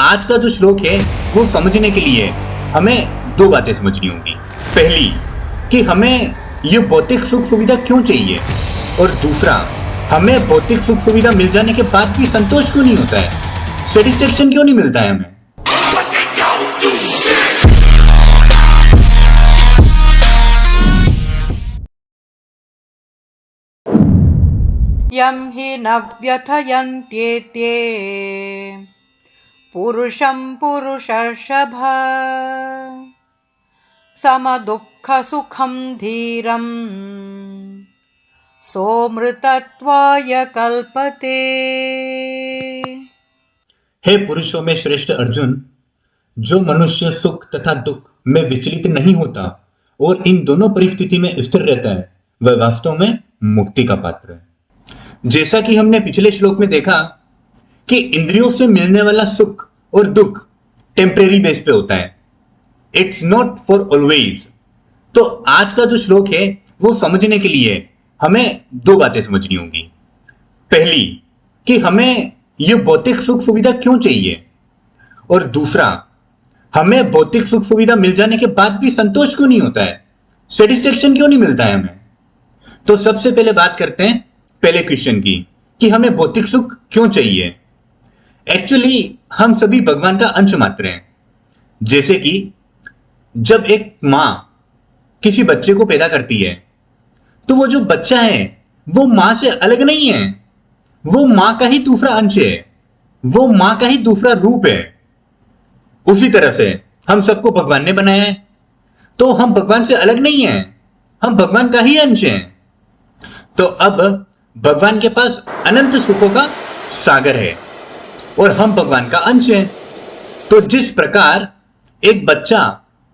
आज का जो श्लोक है वो समझने के लिए हमें दो बातें समझनी होगी। पहली कि हमें ये भौतिक सुख सुविधा क्यों चाहिए, और दूसरा हमें भौतिक सुख सुविधा मिल जाने के बाद भी संतोष क्यों नहीं होता है, सेटिस्फेक्शन क्यों नहीं मिलता है हमें। यं हि न व्यथयन्त्येते पुरुषं पुरुषर्षभ समदुःखसुखं धीरं सोऽमृतत्वाय कल्पते। हे पुरुषों में श्रेष्ठ अर्जुन, जो मनुष्य सुख तथा दुख में विचलित नहीं होता और इन दोनों परिस्थिति में स्थिर रहता है, वह वास्तव में मुक्ति का पात्र है। जैसा कि हमने पिछले श्लोक में देखा कि इंद्रियों से मिलने वाला सुख और दुख टेम्परेरी बेस पे होता है, इट्स नॉट फॉर ऑलवेज। तो आज का जो श्लोक है वो समझने के लिए हमें दो बातें समझनी होगी। पहली कि हमें ये भौतिक सुख सुविधा क्यों चाहिए, और दूसरा हमें भौतिक सुख सुविधा मिल जाने के बाद भी संतोष क्यों नहीं होता है, सेटिस्फेक्शन क्यों नहीं मिलता है हमें। तो सबसे पहले बात करते हैं पहले क्वेश्चन की कि हमें भौतिक सुख क्यों चाहिए। एक्चुअली हम सभी भगवान का अंश मात्र हैं। जैसे कि जब एक मां किसी बच्चे को पैदा करती है तो वो जो बच्चा है वो मां से अलग नहीं है, वो मां का ही दूसरा अंश है, वो मां का ही दूसरा रूप है। उसी तरह से हम सबको भगवान ने बनाया है, तो हम भगवान से अलग नहीं हैं, हम भगवान का ही अंश हैं। तो अब भगवान के पास अनंत सुखों का सागर है और हम भगवान का अंश हैं। तो जिस प्रकार एक बच्चा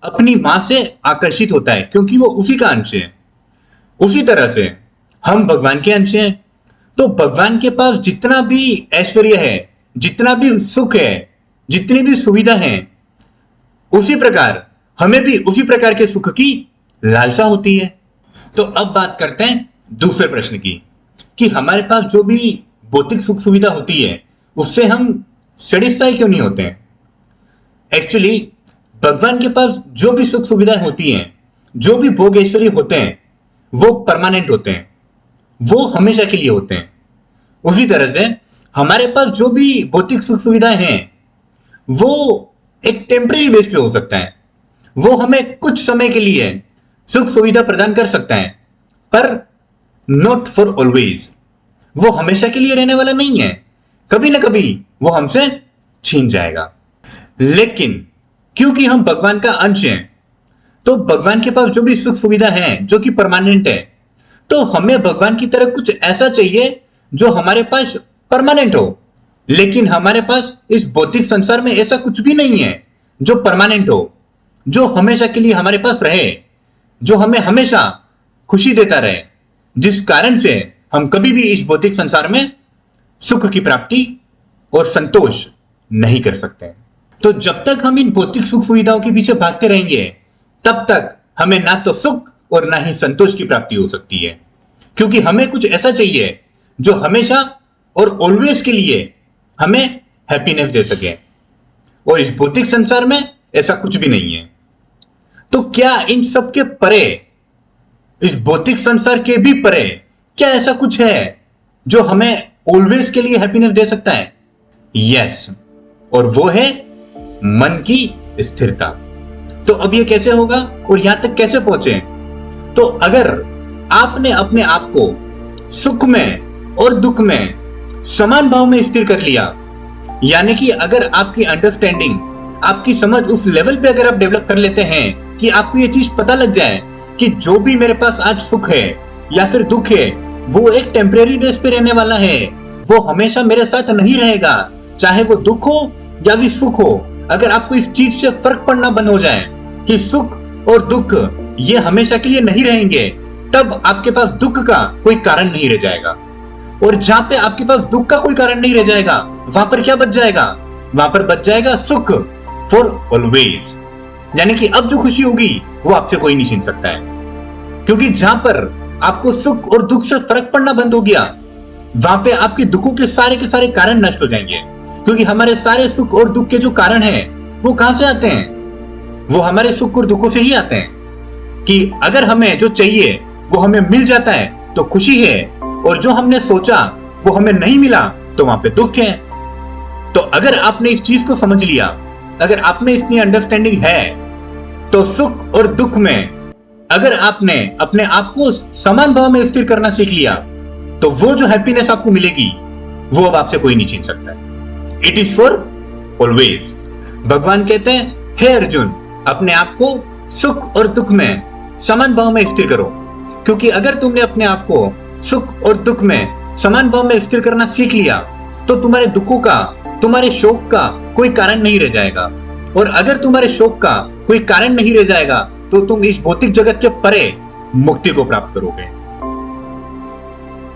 अपनी मां से आकर्षित होता है क्योंकि वो उसी का अंश है, उसी तरह से हम भगवान के अंश हैं। तो भगवान के पास जितना भी ऐश्वर्य है, जितना भी सुख है, जितनी भी सुविधा है, उसी प्रकार हमें भी उसी प्रकार के सुख की लालसा होती है। तो अब बात करते हैं दूसरे प्रश्न की कि हमारे पास जो भी भौतिक सुख सुविधा होती है उससे हम सेटिस्फाई क्यों नहीं होते हैं। एक्चुअली भगवान के पास जो भी सुख सुविधाएं होती हैं, जो भी भोग ऐश्वर्य होते हैं, वो परमानेंट होते हैं, वो हमेशा के लिए होते हैं। उसी तरह से हमारे पास जो भी भौतिक सुख सुविधाएं हैं वो एक टेम्परेरी बेस पे हो सकता है, वो हमें कुछ समय के लिए सुख सुविधा प्रदान कर सकता है, पर नॉट फॉर ऑलवेज। वो हमेशा के लिए रहने वाला नहीं है, कभी ना कभी वो हमसे छीन जाएगा। लेकिन क्योंकि हम भगवान का अंश हैं, तो भगवान के पास जो भी सुख सुविधा है जो कि परमानेंट है, तो हमें भगवान की तरह कुछ ऐसा चाहिए जो हमारे पास परमानेंट हो। लेकिन हमारे पास इस भौतिक संसार में ऐसा कुछ भी नहीं है जो परमानेंट हो, जो हमेशा के लिए हमारे पास रहे, जो हमें हमेशा खुशी देता रहे, जिस कारण से हम कभी भी इस भौतिक संसार में सुख की प्राप्ति और संतोष नहीं कर सकते। तो जब तक हम इन भौतिक सुख सुविधाओं के पीछे भागते रहेंगे, तब तक हमें ना तो सुख और ना ही संतोष की प्राप्ति हो सकती है, क्योंकि हमें कुछ ऐसा चाहिए जो हमेशा और ऑलवेज के लिए हमें हैप्पीनेस दे सके, और इस भौतिक संसार में ऐसा कुछ भी नहीं है। तो क्या इन सब के परे, इस भौतिक संसार के भी परे, क्या ऐसा कुछ है जो हमें ऑलवेज के लिए हैप्पीनेस दे सकता है? यस, और वो है मन की स्थिरता। तो अब ये कैसे होगा और यहां तक कैसे पहुंचे? तो अगर आपने अपने आप को सुख में और दुख में समान भाव में स्थिर कर लिया, यानी कि अगर आपकी अंडरस्टैंडिंग, आपकी समझ उस लेवल पे अगर आप डेवलप कर लेते हैं कि आपको ये चीज पता लग जाए कि जो भी मेरे पास आज सुख है या फिर दुख है वो एक टेम्परेरी बेस पे रहने वाला है, वो हमेशा मेरे साथ नहीं रहेगा, चाहे वो दुख हो या भी सुख हो। अगर आपको इस चीज से फर्क पड़ना बंद हो जाए कि सुख और दुख ये हमेशा के लिए नहीं रहेंगे, तब आपके पास दुख का कोई कारण नहीं रह जाएगा। और जहां पे आपके पास दुख का कोई कारण नहीं रह जाएगा, वहां पर क्या बच जाएगा? वहां पर बच जाएगा सुख फॉर ऑलवेज। यानी कि अब जो खुशी होगी वो आपसे कोई नहीं छीन सकता है, क्योंकि जहां पर आपको सुख और दुख से फर्क पड़ना बंद हो गया, वहां पे आपके दुखों के सारे कारण नष्ट हो जाएंगे। क्योंकि हमारे सारे सुख और दुख के जो कारण हैं वो कहां से आते हैं? वो हमारे सुख और दुखों से ही आते हैं। कि अगर हमें जो चाहिए वो हमें मिल जाता है तो खुशी है, और जो हमने सोचा वो हमें नहीं मिला तो वहां पे दुख है। तो अगर आपने इस चीज को समझ लिया, अगर आप में इतनी अंडरस्टैंडिंग है, तो सुख और दुख में अगर आपने अपने आप को समान भाव में स्थिर करना सीख लिया, तो वो जो हैप्पीनेस आपको मिलेगी वो अब आपसे कोई नहीं छीन सकता है। It is for always. भगवान कहते हैं, हे अर्जुन, अपने आप को सुख और दुख में समान भाव में स्थिर करो, क्योंकि अगर तुमने अपने आप को सुख और दुख में समान भाव में स्थिर करना सीख लिया तो तुम्हारे दुखों का, तुम्हारे शोक का कोई कारण नहीं रह जाएगा। और अगर तुम्हारे शोक का कोई कारण नहीं रह जाएगा तो तुम इस भौतिक जगत के परे मुक्ति को प्राप्त करोगे।